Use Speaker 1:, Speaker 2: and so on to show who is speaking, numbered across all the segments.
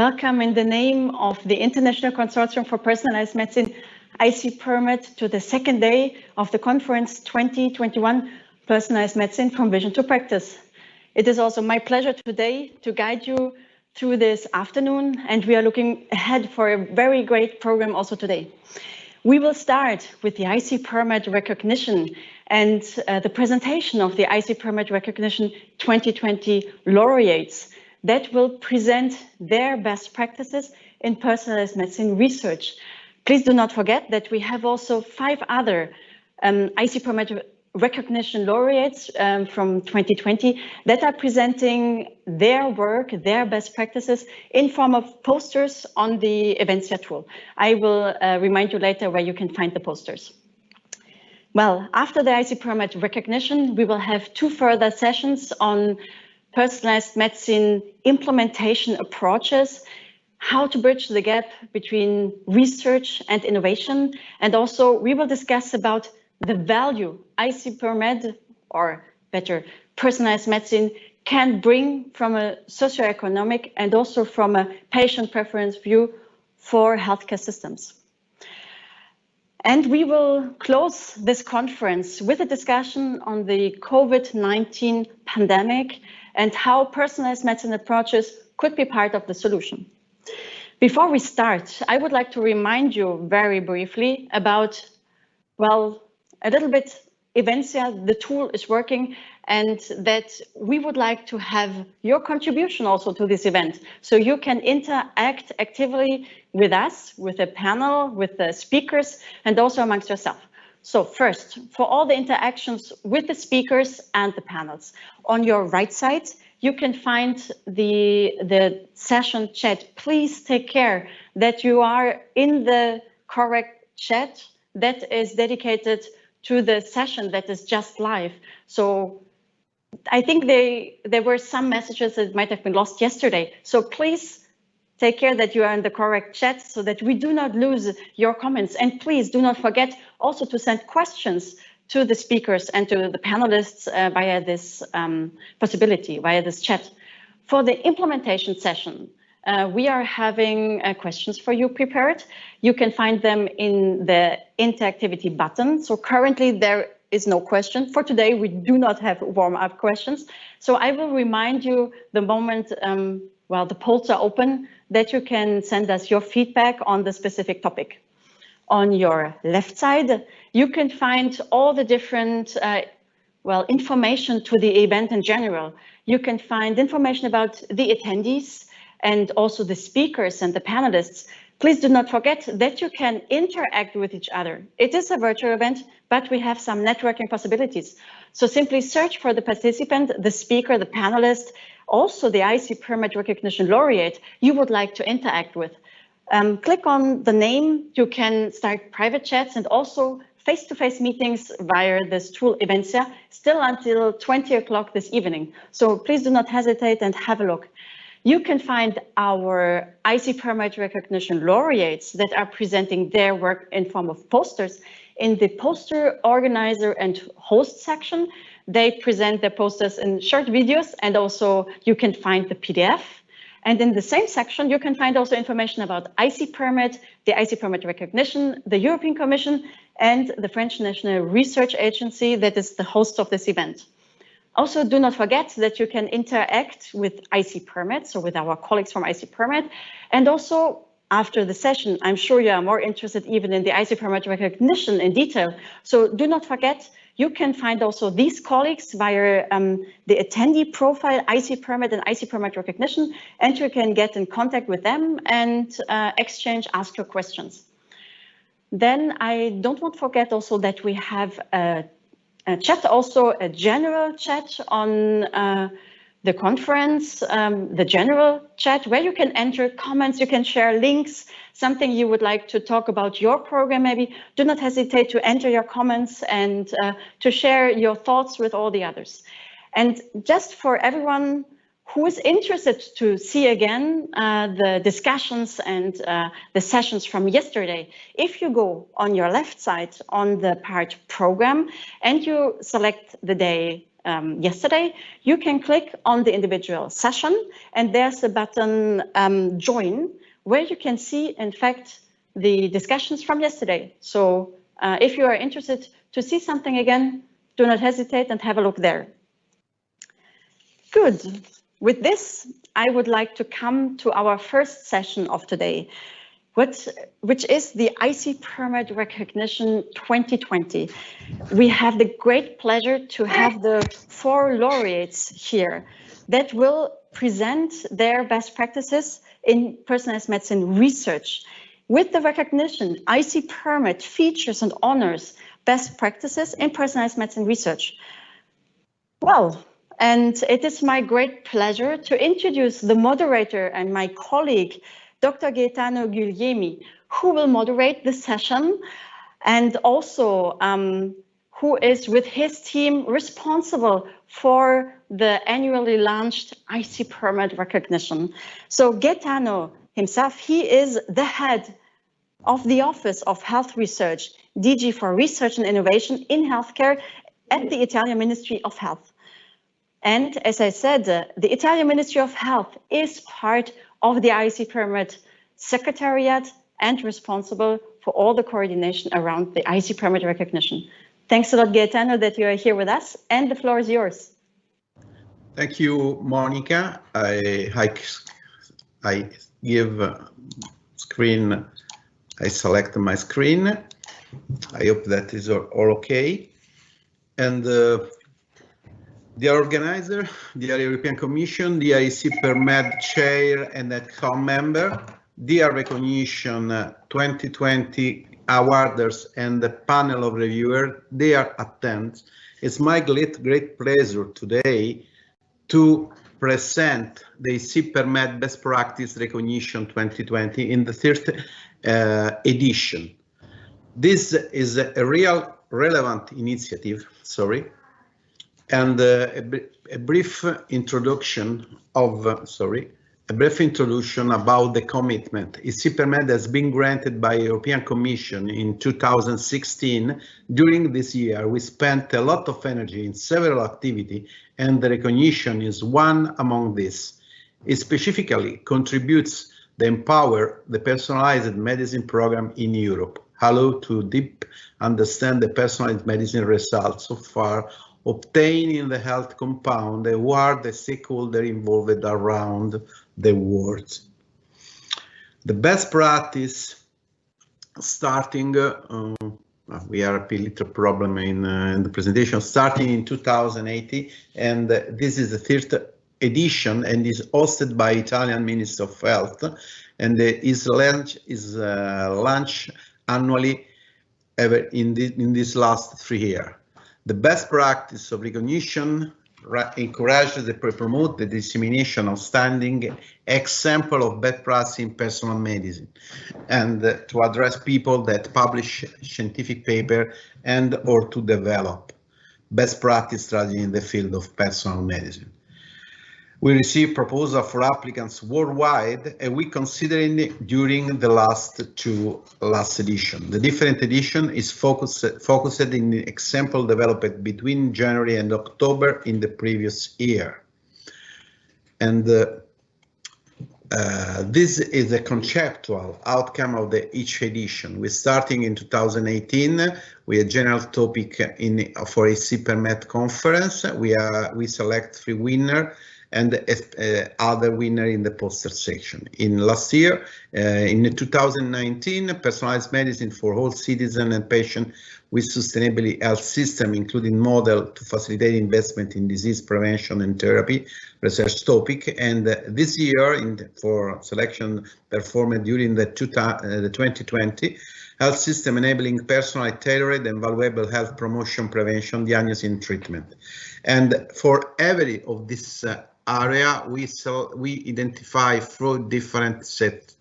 Speaker 1: Welcome in the name of the International Consortium for Personalized Medicine, ICPerMed, to the second day of the conference 2021, Personalized Medicine from Vision to Practice. It is also my pleasure today to guide you through this afternoon, and we are looking ahead for a very great program also today. We will start with the ICPerMed Recognition and the presentation of the ICPerMed Recognition 2020 laureates that will present their best practices in personalized medicine research. Please do not forget that we have also 5 other ICPerMed Recognition laureates from 2020 that are presenting their work, their best practices in form of posters on the Evensia tool. I will remind you later where you can find the posters. Well, after the ICPerMed Recognition, we will have 2 further sessions on personalized medicine implementation approaches, how to bridge the gap between research and innovation, and also we will discuss about the value ICPerMed, or better, personalized medicine, can bring from a socioeconomic and also from a patient preference view for healthcare systems. And we will close this conference with a discussion on the COVID-19 pandemic and how personalized medicine approaches could be part of the solution. Before we start, I would like to remind you very briefly about, well, a little bit Evensia, the tool is working, and that we would like to have your contribution also to this event. So you can interact actively with us, with the panel, with the speakers, and also amongst yourself. So first, for all the interactions with the speakers and the panels, on your right side, you can find the session chat. Please take care that you are in the correct chat that is dedicated to the session that is just live. So I think there were some messages that might have been lost yesterday. So please take care that you are in the correct chat so that we do not lose your comments. And please do not forget also to send questions to the speakers and to the panelists via this possibility, via this chat. For the implementation session, we are having questions for you prepared. You can find them in the interactivity button. So currently there is no question. For today, we do not have warm-up questions. So I will remind you the moment, while the polls are open, that you can send us your feedback on the specific topic. On your left side, you can find all the different information to the event in general. You can find information about the attendees and also the speakers and the panelists. Please do not forget that you can interact with each other. It is a virtual event, but we have some networking possibilities. So simply search for the participant, the speaker, the panelist, also the ICPerMed Recognition laureate you would like to interact with. Click on the name. You can start private chats and also face-to-face meetings via this tool Evensia, still until 20 o'clock this evening. So please do not hesitate and have a look. You can find our ICPerMed Recognition laureates that are presenting their work in form of posters in the poster organizer and host section. They present their posters in short videos, and also you can find the PDF. And in the same section, you can find also information about ICPerMed, the ICPerMed Recognition, the European Commission, and the French National Research Agency that is the host of this event. Also, do not forget that you can interact with ICPerMed, so with our colleagues from ICPerMed, and also after the session, I'm sure you are more interested even in the ICPerMed Recognition in detail. So do not forget, you can find also these colleagues via the attendee profile, ICPerMed and ICPerMed Recognition, and you can get in contact with them and exchange, ask your questions. Then I don't want to forget also that we have a chat, also a general chat on the conference, the general chat where you can enter comments, you can share links, something you would like to talk about your program maybe. Do not hesitate to enter your comments and to share your thoughts with all the others. And just for everyone who is interested to see again the discussions and the sessions from yesterday, if you go on your left side on the part program and you select the day yesterday, you can click on the individual session, and there's a button join, where you can see, in fact, the discussions from yesterday. So if you are interested to see something again, do not hesitate and have a look there. Good. With this, I would like to come to our first session of today, which is the ICPerMed Recognition 2020. We have the great pleasure to have the 4 laureates here that will present their best practices in personalized medicine research. With the recognition, ICPerMed features and honors best practices in personalized medicine research. Well, and it is my great pleasure to introduce the moderator and my colleague, Dr. Gaetano Guglielmi, who will moderate the session, and also who is with his team responsible for the annually launched ICPerMed Recognition. So Gaetano himself, he is the head of the Office of Health Research, DG for Research and Innovation in Healthcare at the Italian Ministry of Health. And as I said, the Italian Ministry of Health is part of the ICPerMed Secretariat and responsible for all the coordination around the ICPerMed Recognition. Thanks a lot, Gaetano, that you are here with us, and the floor is yours.
Speaker 2: Thank you, Monica. I give screen. I select my screen. I hope that is all okay. And the organizer, the European Commission, the ICPerMed chair and ECHOM member, the Recognition 2020 awarders and the panel of reviewers, their attendants. It's my great pleasure today to present the ICPerMed Best Practice Recognition 2020 in the 3rd edition. This is a real relevant initiative, and a brief introduction about the commitment. ICPerMed has been granted by European Commission in 2016. During this year, we spent a lot of energy in several activities, and the recognition is one among these. It specifically contributes to empower the personalized medicine program in Europe, allow to deep understand the personalized medicine results so far obtained in the health compound, who are the stakeholders involved around the world. The best practice, starting, we are a little problem in the presentation, starting in 2018, and this is the 3rd edition and is hosted by Italian Ministry of Health, and is launched annually in this last 3 years. The best practice of recognition encourages and promote the dissemination of standing example of best practice in personal medicine, and to address people that publish scientific paper and or to develop best practice strategy in the field of personal medicine. We received proposals for applicants worldwide, and we considered it during the last edition. The different edition is focused in the example developed between January and October in the previous year. And this is a conceptual outcome of each edition. We're starting in 2018 with a general topic for a ICPerMed conference. We select 3 winners and other winner in the poster section. In last year, in 2019, personalized medicine for all citizens and patients with sustainable health system, including model to facilitate investment in disease prevention and therapy, research topic. And this year, for selection performed during the 2020, health system enabling personalized, tailored and valuable health promotion, prevention, diagnosis and treatment. And for every of this area, we identify 4 different set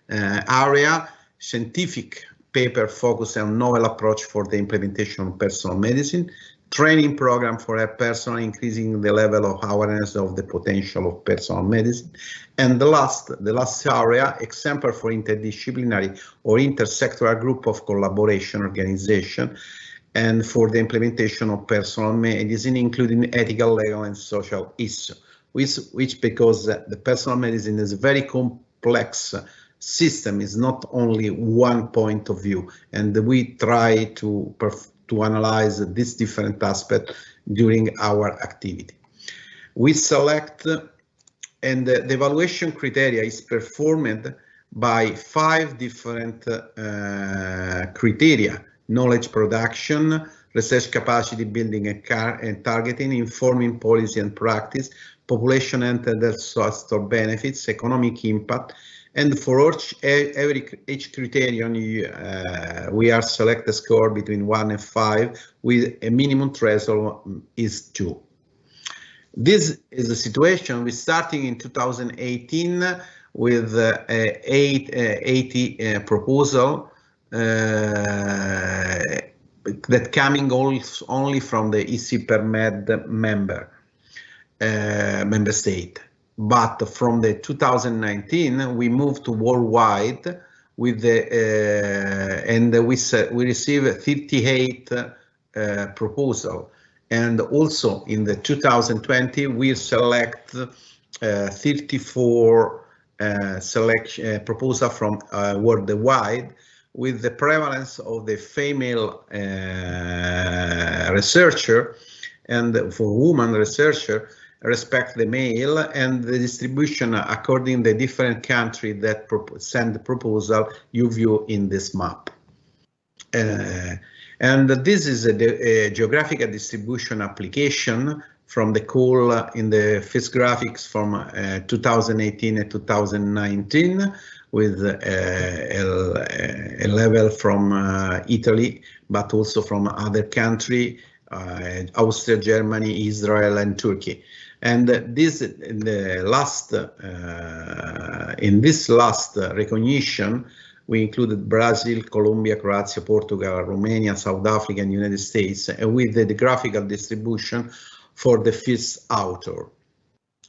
Speaker 2: area: scientific paper focus on novel approach for the implementation of personal medicine, training program for a person increasing the level of awareness of the potential of personal medicine, and the last area, example for interdisciplinary or intersectoral group of collaboration organization, and for the implementation of personal medicine, including ethical, legal, and social issues, which because the personal medicine is a very complex system, is not only one point of view, and we try to analyze this different aspect during our activity. We select, and the evaluation criteria is performed by 5 different criteria: knowledge production, research capacity building and targeting, informing policy and practice, population and health social benefits, economic impact, and for each criterion we are select a score between 1 and 5 with a minimum threshold is 2. This is the situation. We're starting in 2018 with 80 proposal that coming only from the ICPerMed member state. But from the 2019 we moved to worldwide with the and we received 58 proposal. And also in the 2020, we select 34 proposal from worldwide, with the prevalence of the female researcher, and for woman researcher respect the male, and the distribution according the different country that send the proposal you view in this map. And this is a geographical distribution application from the call in the first graphics from 2018 and 2019, with a level from Italy, but also from other countries, Austria, Germany, Israel, and Turkey. And this in this last recognition, we included Brazil, Colombia, Croatia, Portugal, Romania, South Africa, and United States, and with the graphical distribution for the first author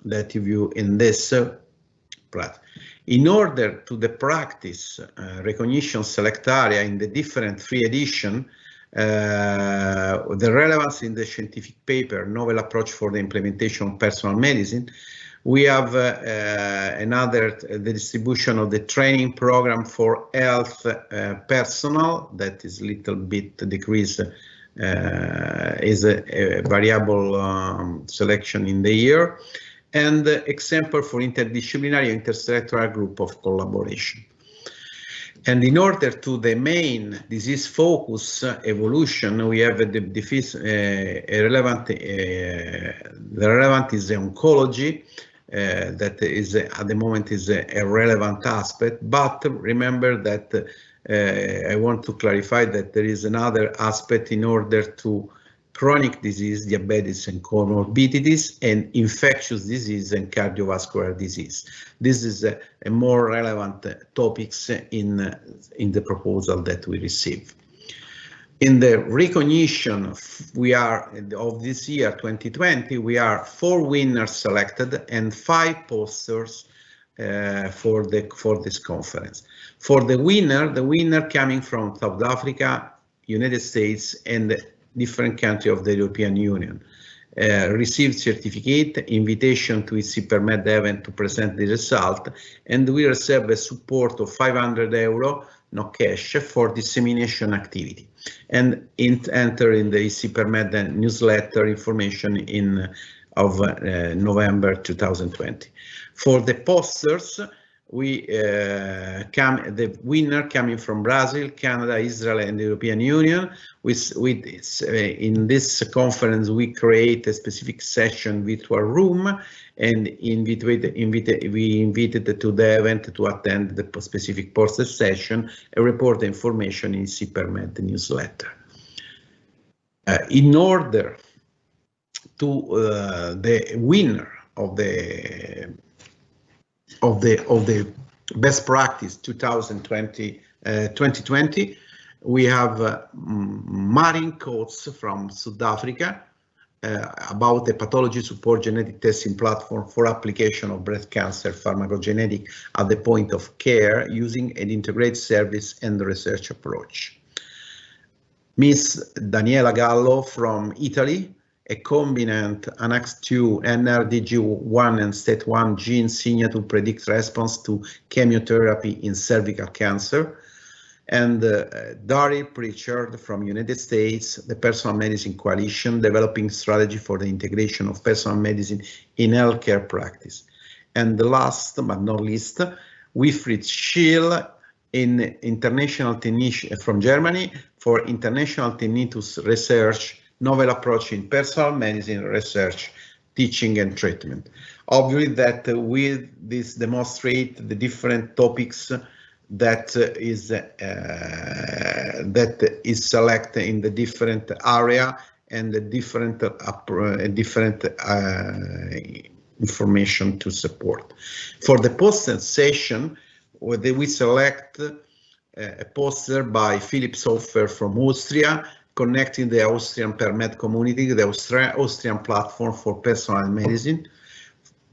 Speaker 2: that you view in this plot. In order to the practice recognition select area in the different 3 edition, the relevance in the scientific paper, novel approach for the implementation of personal medicine, we have the distribution of the training program for health personnel, that is little bit decreased, is a variable selection in the year, and example for interdisciplinary intersectoral group of collaboration. And in order to the main disease focus evolution, we have the relevant is the oncology, that is at the moment is a relevant aspect, but remember that I want to clarify that there is another aspect in order to chronic disease, diabetes and comorbidities, and infectious disease and cardiovascular disease. This is a more relevant topics in the proposal that we receive. In the recognition, we are of this year 2020, we are 4 winners selected and 5 posters for this conference. For the winner coming from South Africa, United States, and different countries of the European Union, received certificate, invitation to ICPerMed event to present the result, and we receive a support of €500, no cash, for dissemination activity, and enter in the ICPerMed newsletter information of November 2020. For the posters, the winner coming from Brazil, Canada, Israel, and the European Union. In this conference, we create a specific session virtual room, and we invited to the event to attend the specific poster session and report the information in ICPerMed newsletter. In order to the winner of the best practice 2020, we have Marin Coates from South Africa about the pathology support genetic testing platform for application of breast cancer pharmacogenetic at the point of care using an integrated service and research approach. Miss Daniela Gallo from Italy, a combinant ANAX2, NRDG1 and STAT1 gene signal to predict response to chemotherapy in cervical cancer. And Dari Pritchard from United States, the Personal Medicine Coalition, developing strategy for the integration of personal medicine in healthcare practice. And the last but not least, Wilfried Schill in international from Germany for international tinnitus research, novel approach in personal medicine research, teaching and treatment. Obviously that with this demonstrate the different topics that is selected in the different area and the different information to support. For the poster session, we select a poster by Philip Soffer from Austria, connecting the Austrian PerMed community, the Austrian platform for personal medicine,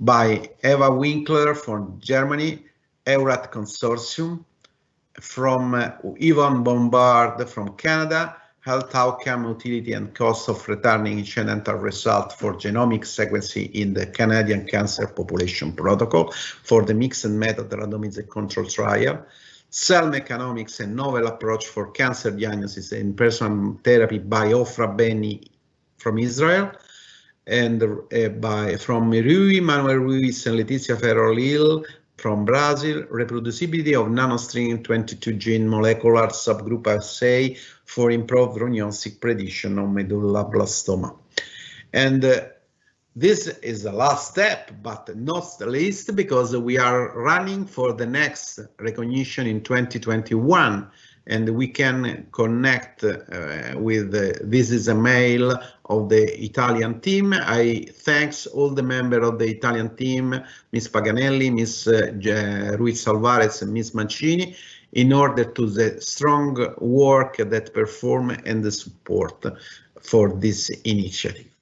Speaker 2: by Eva Winkler from Germany, EURAT Consortium, from Yvonne Bombard from Canada, health outcome, utility and cost of returning incidental result for genomic sequencing in the Canadian Cancer Population Protocol for the mixed method randomized control trial, cell mechanomics and novel approach for cancer diagnosis and personal therapy by Ofra Beni from Israel, and from Manuel Ruiz and Letizia Ferro-Lil from Brazil, reproducibility of nanostring 22 gene molecular subgroup assay for improved prognostic prediction of medulloblastoma. And this is the last step, but not the least, because we are running for the next recognition in 2021, and we can connect with this is a mail of the Italian team. I thanks all the members of the Italian team, Ms. Paganelli, Ms. Ruiz Alvarez, and Ms. Mancini, in order to the strong work that perform and the support for this initiative.